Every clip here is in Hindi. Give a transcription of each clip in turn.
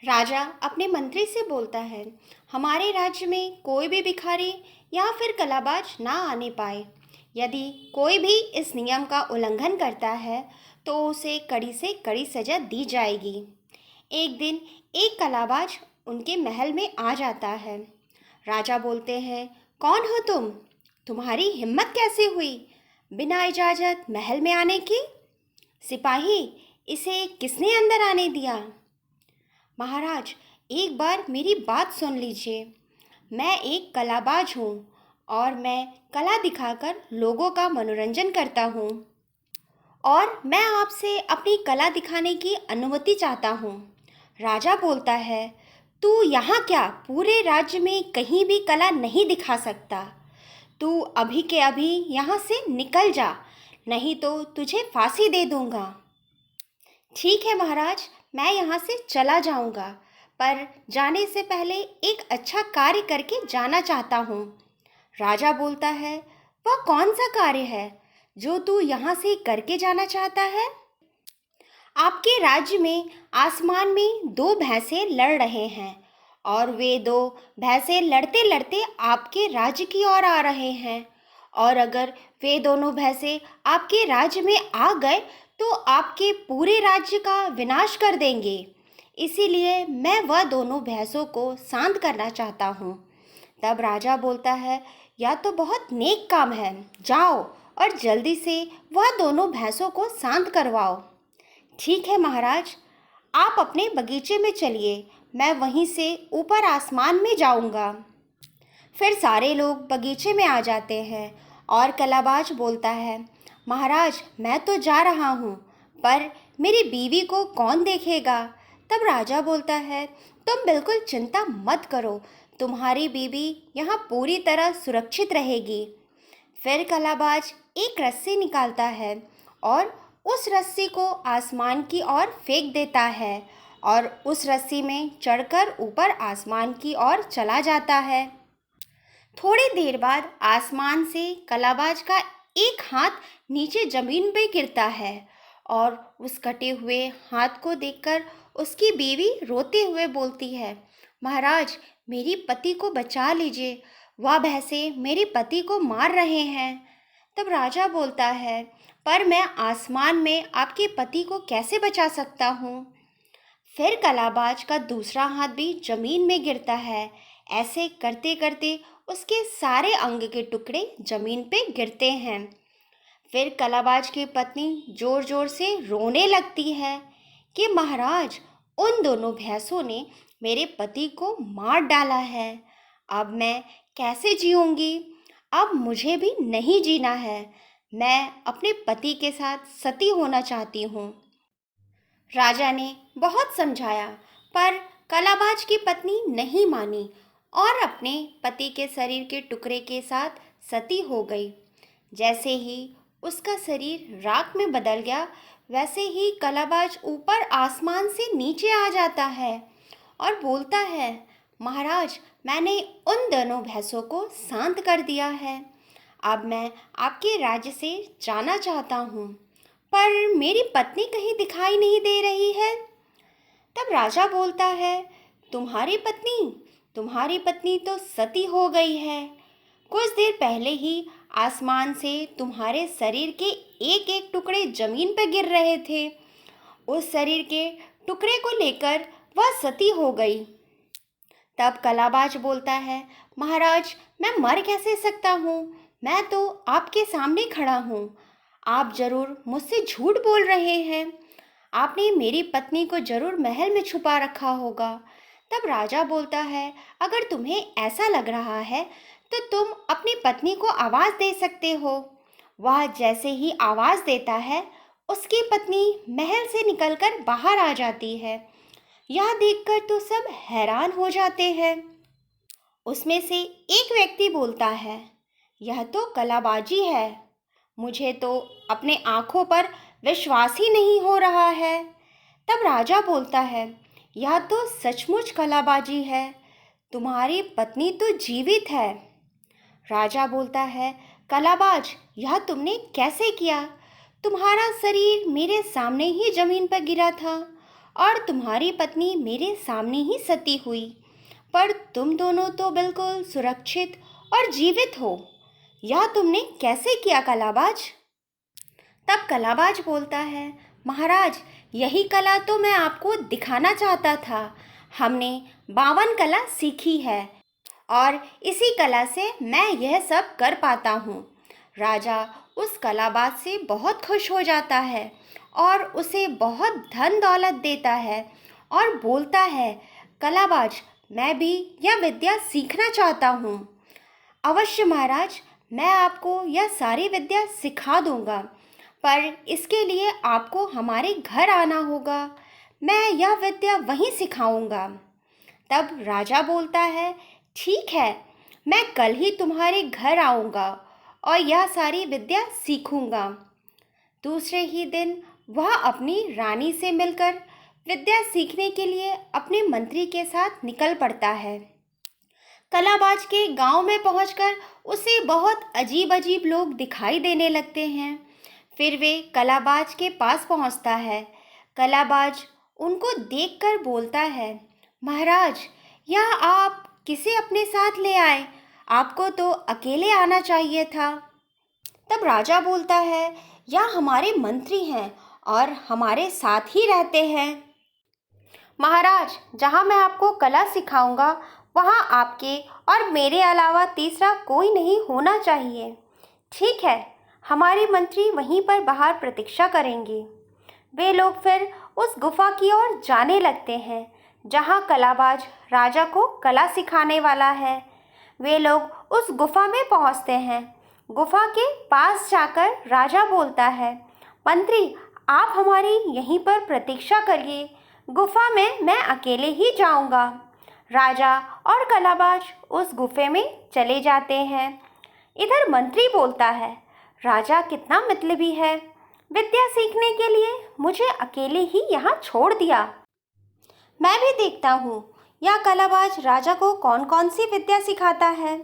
राजा अपने मंत्री से बोलता है, हमारे राज्य में कोई भी भिखारी या फिर कलाबाज ना आने पाए। यदि कोई भी इस नियम का उल्लंघन करता है तो उसे कड़ी से कड़ी सजा दी जाएगी। एक दिन एक कलाबाज उनके महल में आ जाता है। राजा बोलते हैं, कौन हो तुम? तुम्हारी हिम्मत कैसे हुई बिना इजाज़त महल में आने की? सिपाही, इसे किसने अंदर आने दिया? महाराज, एक बार मेरी बात सुन लीजिए। मैं एक कलाबाज हूँ और मैं कला दिखाकर लोगों का मनोरंजन करता हूँ और मैं आपसे अपनी कला दिखाने की अनुमति चाहता हूँ। राजा बोलता है, तू यहाँ क्या पूरे राज्य में कहीं भी कला नहीं दिखा सकता। तू अभी के अभी यहाँ से निकल जा, नहीं तो तुझे फांसी दे दूँगा। ठीक है महाराज, मैं यहाँ से चला जाऊँगा, पर जाने से पहले एक अच्छा कार्य करके जाना चाहता हूँ। राजा बोलता है, वह कौन सा कार्य है जो तू यहाँ से करके जाना चाहता है? आपके राज्य में आसमान में दो भैंसे लड़ रहे हैं और वे दो भैंसे लड़ते लड़ते आपके राज्य की ओर आ रहे हैं। और अगर वे दोनों भैंसे आपके राज्य में आ गए तो आपके पूरे राज्य का विनाश कर देंगे। इसीलिए मैं वह दोनों भैंसों को शांत करना चाहता हूँ। तब राजा बोलता है, यह तो बहुत नेक काम है, जाओ और जल्दी से वह दोनों भैंसों को शांत करवाओ। ठीक है महाराज, आप अपने बगीचे में चलिए, मैं वहीं से ऊपर आसमान में जाऊंगा। फिर सारे लोग बगीचे में आ जाते हैं और कलाबाज बोलता है, महाराज मैं तो जा रहा हूँ, पर मेरी बीवी को कौन देखेगा? तब राजा बोलता है, तुम बिल्कुल चिंता मत करो, तुम्हारी बीवी यहाँ पूरी तरह सुरक्षित रहेगी। फिर कलाबाज एक रस्सी निकालता है और उस रस्सी को आसमान की ओर फेंक देता है और उस रस्सी में चढ़कर ऊपर आसमान की ओर चला जाता है। थोड़ी देर बाद आसमान से कलाबाज का एक हाथ नीचे जमीन पे गिरता है और उस कटे हुए हाथ को देखकर उसकी बीवी रोते हुए बोलती है, महाराज मेरी पति को बचा लीजिए, वह भैंसे मेरे पति को मार रहे हैं। तब राजा बोलता है, पर मैं आसमान में आपके पति को कैसे बचा सकता हूँ? फिर कलाबाज का दूसरा हाथ भी जमीन में गिरता है। ऐसे करते करते उसके सारे अंग के टुकड़े जमीन पे गिरते हैं। फिर कलाबाज की पत्नी जोर जोर से रोने लगती है कि महाराज, उन दोनों भैंसों ने मेरे पति को मार डाला है। अब मैं कैसे जीऊंगी? अब मुझे भी नहीं जीना है। मैं अपने पति के साथ सती होना चाहती हूँ। राजा ने बहुत समझाया, पर कलाबाज की पत्नी नहीं मानी और अपने पति के शरीर के टुकड़े के साथ सती हो गई। जैसे ही उसका शरीर राख में बदल गया, वैसे ही कलाबाज ऊपर आसमान से नीचे आ जाता है और बोलता है, महाराज मैंने उन दोनों भैंसों को शांत कर दिया है। अब मैं आपके राज्य से जाना चाहता हूँ, पर मेरी पत्नी कहीं दिखाई नहीं दे रही है। तब राजा बोलता है, तुम्हारी पत्नी तो सती हो गई है। कुछ देर पहले ही आसमान से तुम्हारे शरीर के एक एक टुकड़े जमीन पर गिर रहे थे। उस शरीर के टुकड़े को लेकर वह सती हो गई। तब कलाबाज बोलता है, महाराज मैं मर कैसे सकता हूँ? मैं तो आपके सामने खड़ा हूँ। आप जरूर मुझसे झूठ बोल रहे हैं। आपने मेरी पत्नी को जरूर महल में छुपा रखा होगा। तब राजा बोलता है, अगर तुम्हें ऐसा लग रहा है तो तुम अपनी पत्नी को आवाज़ दे सकते हो। वह जैसे ही आवाज़ देता है, उसकी पत्नी महल से निकलकर बाहर आ जाती है। यह देखकर तो सब हैरान हो जाते हैं। उसमें से एक व्यक्ति बोलता है, यह तो कलाबाजी है। मुझे तो अपने आँखों पर विश्वास ही नहीं हो रहा है। तब राजा बोलता है, यह तो सचमुच कलाबाजी है। तुम्हारी पत्नी तो जीवित है। राजा बोलता है, कलाबाज यह तुमने कैसे किया? तुम्हारा शरीर मेरे सामने ही जमीन पर गिरा था और तुम्हारी पत्नी मेरे सामने ही सती हुई, पर तुम दोनों तो बिल्कुल सुरक्षित और जीवित हो। यह तुमने कैसे किया कलाबाज? तब कलाबाज बोलता है, महाराज, यही कला तो मैं आपको दिखाना चाहता था। हमने 52 कला सीखी है और इसी कला से मैं यह सब कर पाता हूँ। राजा उस कलाबाज से बहुत खुश हो जाता है और उसे बहुत धन दौलत देता है और बोलता है, कलाबाज, मैं भी यह विद्या सीखना चाहता हूँ। अवश्य महाराज, मैं आपको यह सारी विद्या सिखा दूंगा, पर इसके लिए आपको हमारे घर आना होगा। मैं यह विद्या वहीं सिखाऊंगा। तब राजा बोलता है, ठीक है, मैं कल ही तुम्हारे घर आऊँगा और यह सारी विद्या सीखूंगा। दूसरे ही दिन वह अपनी रानी से मिलकर विद्या सीखने के लिए अपने मंत्री के साथ निकल पड़ता है। कलाबाज के गांव में पहुंचकर उसे बहुत अजीब अजीब लोग दिखाई देने लगते हैं। फिर वे कलाबाज के पास पहुंचता है। कलाबाज उनको देखकर बोलता है, महाराज, यह आप किसे अपने साथ ले आए? आपको तो अकेले आना चाहिए था। तब राजा बोलता है, यह हमारे मंत्री हैं और हमारे साथ ही रहते हैं। महाराज, जहाँ मैं आपको कला सिखाऊंगा वहाँ आपके और मेरे अलावा तीसरा कोई नहीं होना चाहिए। ठीक है, हमारे मंत्री वहीं पर बाहर प्रतीक्षा करेंगे। वे लोग फिर उस गुफा की ओर जाने लगते हैं जहाँ कलाबाज राजा को कला सिखाने वाला है। वे लोग उस गुफा में पहुँचते हैं। गुफा के पास जाकर राजा बोलता है, मंत्री, आप हमारी यहीं पर प्रतीक्षा करिए। गुफा में मैं अकेले ही जाऊंगा। राजा और कलाबाज उस गुफे में चले जाते हैं। इधर मंत्री बोलता है, राजा कितना मतलबी है, विद्या सीखने के लिए मुझे अकेले ही यहाँ छोड़ दिया। मैं भी देखता हूँ यह कलाबाज राजा को कौन कौन सी विद्या सिखाता है।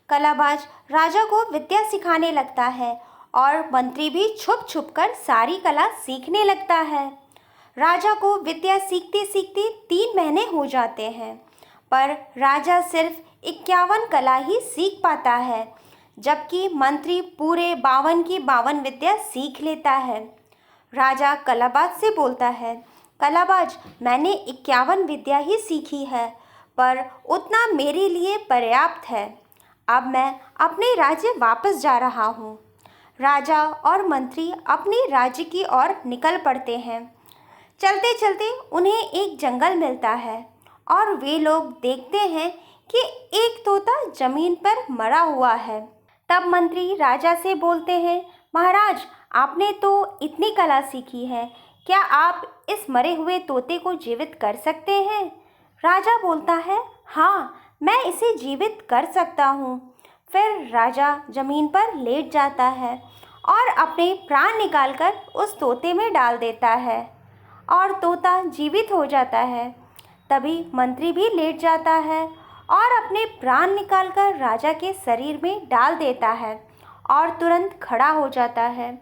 कलाबाज राजा को विद्या सिखाने लगता है और मंत्री भी छुप छुप कर सारी कला सीखने लगता है। राजा को विद्या सीखते सीखते 3 महीने हो जाते हैं, पर राजा सिर्फ 51 कला ही सीख पाता है, जबकि मंत्री पूरे 52 की 52 विद्या सीख लेता है। राजा कलाबाज से बोलता है, कलाबाज, मैंने 51 विद्या ही सीखी है, पर उतना मेरे लिए पर्याप्त है। अब मैं अपने राज्य वापस जा रहा हूँ। राजा और मंत्री अपने राज्य की ओर निकल पड़ते हैं। चलते चलते उन्हें एक जंगल मिलता है और वे लोग देखते हैं कि एक तोता जमीन पर मरा हुआ है। तब मंत्री राजा से बोलते हैं, महाराज, आपने तो इतनी कला सीखी है, क्या आप इस मरे हुए तोते को जीवित कर सकते हैं? राजा बोलता है, हाँ, मैं इसे जीवित कर सकता हूँ। फिर राजा जमीन पर लेट जाता है और अपने प्राण निकालकर उस तोते में डाल देता है और तोता जीवित हो जाता है। तभी मंत्री भी लेट जाता है और अपने प्राण निकालकर राजा के शरीर में डाल देता है और तुरंत खड़ा हो जाता है।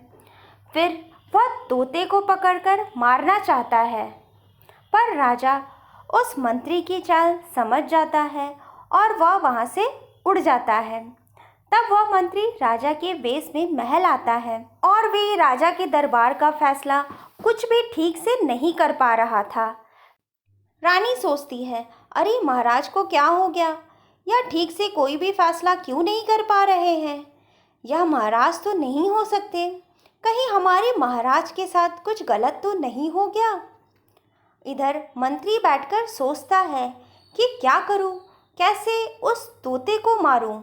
फिर वह तोते को पकड़कर मारना चाहता है, पर राजा उस मंत्री की चाल समझ जाता है और वह वहाँ से उड़ जाता है। तब वह मंत्री राजा के वेश में महल आता है और वे राजा के दरबार का फैसला कुछ भी ठीक से नहीं कर पा रहा था। रानी सोचती है, अरे महाराज को क्या हो गया? यह ठीक से कोई भी फैसला क्यों नहीं कर पा रहे हैं? यह महाराज तो नहीं हो सकते। कहीं हमारे महाराज के साथ कुछ गलत तो नहीं हो गया? इधर मंत्री बैठकर सोचता है कि क्या करूं, कैसे उस तोते को मारूं।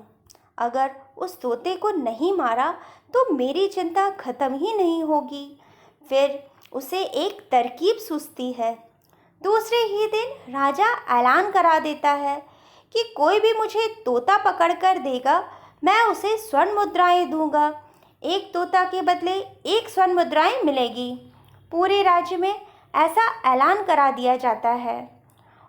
अगर उस तोते को नहीं मारा तो मेरी चिंता खत्म ही नहीं होगी। फिर उसे एक तरकीब सूझती है। दूसरे ही दिन राजा ऐलान करा देता है कि कोई भी मुझे तोता पकड़ कर देगा, मैं उसे स्वर्ण मुद्राएं दूंगा। एक तोता के बदले 1 स्वर्ण मुद्राएं मिलेगी। पूरे राज्य में ऐसा ऐलान करा दिया जाता है।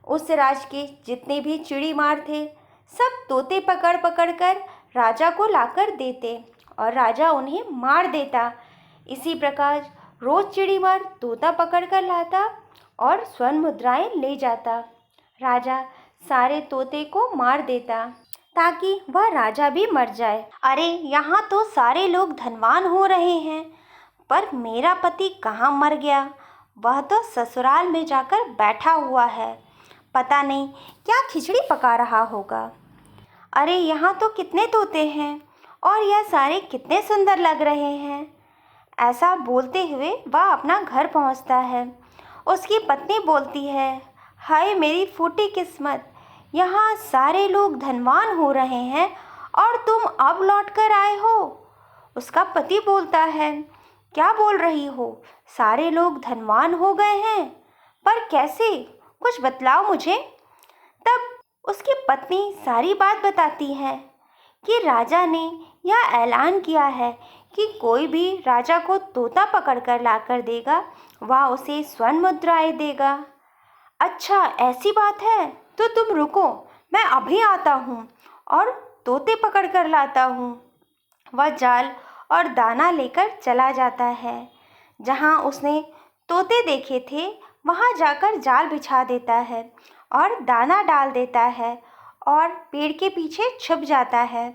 उस राज्य के जितने भी चिड़ीमार थे, सब तोते पकड़ पकड़ कर राजा को लाकर देते और राजा उन्हें मार देता। इसी प्रकार रोज चिड़ीमार तोता पकड़ कर लाता और स्वर्ण मुद्राएं ले जाता। राजा सारे तोते को मार देता ताकि वह राजा भी मर जाए। अरे यहाँ तो सारे लोग धनवान हो रहे हैं, पर मेरा पति कहाँ मर गया? वह तो ससुराल में जाकर बैठा हुआ है, पता नहीं क्या खिचड़ी पका रहा होगा। अरे यहाँ तो कितने तोते हैं और यह सारे कितने सुंदर लग रहे हैं। ऐसा बोलते हुए वह अपना घर पहुँचता है। उसकी पत्नी बोलती है, हाय मेरी फूटी किस्मत, यहाँ सारे लोग धनवान हो रहे हैं और तुम अब लौट कर आए हो। उसका पति बोलता है, क्या बोल रही हो? सारे लोग धनवान हो गए हैं, पर कैसे? कुछ बतलाओ मुझे। तब उसकी पत्नी सारी बात बताती है कि राजा ने यह ऐलान किया है कि कोई भी राजा को तोता पकड़कर लाकर देगा, वह उसे स्वर्ण मुद्राएं देगा। अच्छा ऐसी बात है, तो तुम रुको, मैं अभी आता हूँ और तोते पकड़ कर लाता हूँ। वह जाल और दाना लेकर चला जाता है। जहाँ उसने तोते देखे थे वहाँ जाकर जाल बिछा देता है और दाना डाल देता है और पेड़ के पीछे छुप जाता है।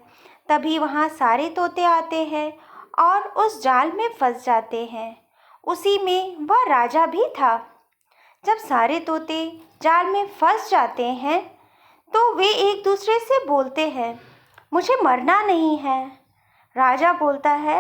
तभी वहाँ सारे तोते आते हैं और उस जाल में फंस जाते हैं। उसी में वह राजा भी था। जब सारे तोते जाल में फंस जाते हैं तो वे एक दूसरे से बोलते हैं, मुझे मरना नहीं है। राजा बोलता है,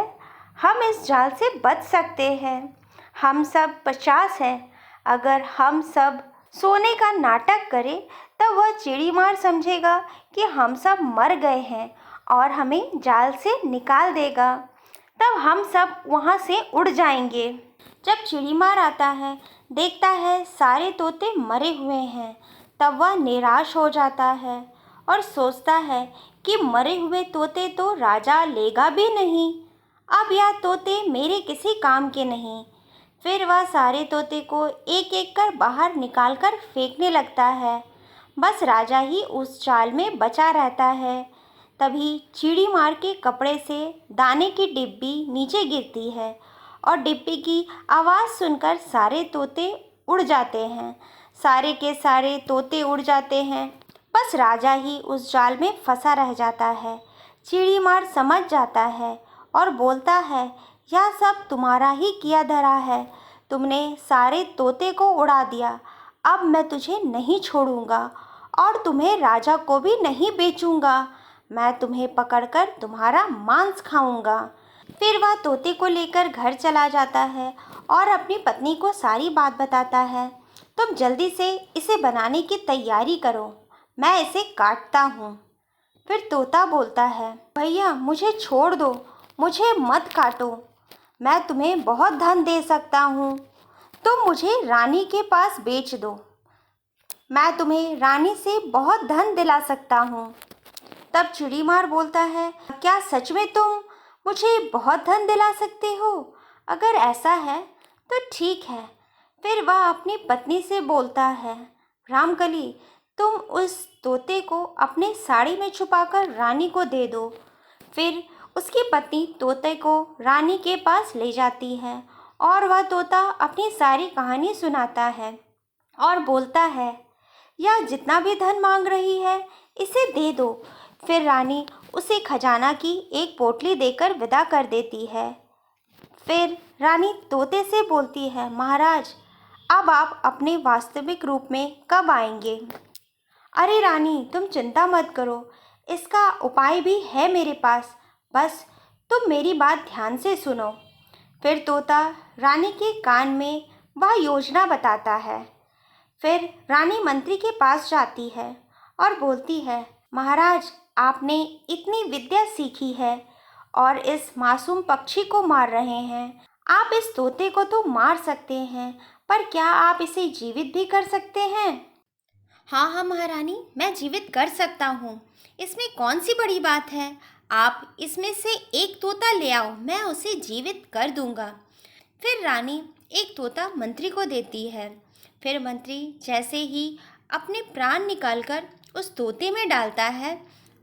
हम इस जाल से बच सकते हैं, हम सब 50 हैं। अगर हम सब सोने का नाटक करें तब वह चिड़ीमार समझेगा कि हम सब मर गए हैं और हमें जाल से निकाल देगा। तब हम सब वहाँ से उड़ जाएंगे। जब चिड़ीमार आता है, देखता है सारे तोते मरे हुए हैं, तब वह निराश हो जाता है और सोचता है कि मरे हुए तोते तो राजा लेगा भी नहीं। अब यह तोते मेरे किसी काम के नहीं। फिर वह सारे तोते को एक एक कर बाहर निकाल कर फेंकने लगता है। बस राजा ही उस जाल में बचा रहता है। तभी चिड़ीमार के कपड़े से दाने की डिब्बी नीचे गिरती है और डिब्बी की आवाज़ सुनकर सारे तोते उड़ जाते हैं। सारे के सारे तोते उड़ जाते हैं, बस राजा ही उस जाल में फंसा रह जाता है। चिड़ीमार समझ जाता है और बोलता है, यह सब तुम्हारा ही किया धरा है, तुमने सारे तोते को उड़ा दिया। अब मैं तुझे नहीं छोड़ूंगा और तुम्हें राजा को भी नहीं बेचूंगा। मैं तुम्हें पकड़कर तुम्हारा मांस खाऊंगा। फिर वह तोते को लेकर घर चला जाता है और अपनी पत्नी को सारी बात बताता है। तुम जल्दी से इसे बनाने की तैयारी करो, मैं इसे काटता हूँ। फिर तोता बोलता है, भैया मुझे छोड़ दो, मुझे मत काटो, मैं तुम्हें बहुत धन दे सकता हूँ, तुम मुझे रानी के पास बेच दो, मैं तुम्हें रानी से बहुत धन दिला सकता हूँ। तब चिड़ीमार बोलता है, क्या सच में तुम मुझे बहुत धन दिला सकते हो? अगर ऐसा है तो ठीक है। फिर वह अपनी पत्नी से बोलता है, रामकली तुम उस तोते को अपने साड़ी में छुपाकर रानी को दे दो। फिर उसकी पत्नी तोते को रानी के पास ले जाती है और वह तोता अपनी सारी कहानी सुनाता है और बोलता है, यह जितना भी धन मांग रही है इसे दे दो। फिर रानी उसे खजाना की एक पोटली देकर विदा कर देती है। फिर रानी तोते से बोलती है, महाराज अब आप अपने वास्तविक रूप में कब आएंगे? अरे रानी तुम चिंता मत करो, इसका उपाय भी है मेरे पास, बस तुम मेरी बात ध्यान से सुनो। फिर तोता रानी के कान में वह योजना बताता है। फिर रानी मंत्री के पास जाती है और बोलती है, महाराज आपने इतनी विद्या सीखी है और इस मासूम पक्षी को मार रहे हैं। आप इस तोते को तो मार सकते हैं, पर क्या आप इसे जीवित भी कर सकते हैं? हाँ हाँ महारानी, मैं जीवित कर सकता हूँ, इसमें कौन सी बड़ी बात है। आप इसमें से एक तोता ले आओ, मैं उसे जीवित कर दूँगा। फिर रानी एक तोता मंत्री को देती है। फिर मंत्री जैसे ही अपने प्राण निकालकर उस तोते में डालता है,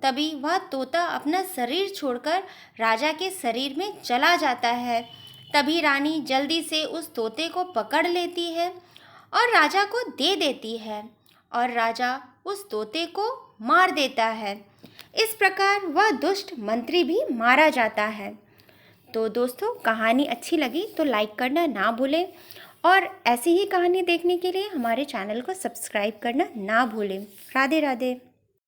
तभी वह तोता अपना शरीर छोड़कर राजा के शरीर में चला जाता है। तभी रानी जल्दी से उस तोते को पकड़ लेती है और राजा को दे देती है और राजा उस तोते को मार देता है। इस प्रकार वह दुष्ट मंत्री भी मारा जाता है। तो दोस्तों, कहानी अच्छी लगी तो लाइक करना ना भूलें और ऐसी ही कहानी देखने के लिए हमारे चैनल को सब्सक्राइब करना ना भूलें। राधे राधे।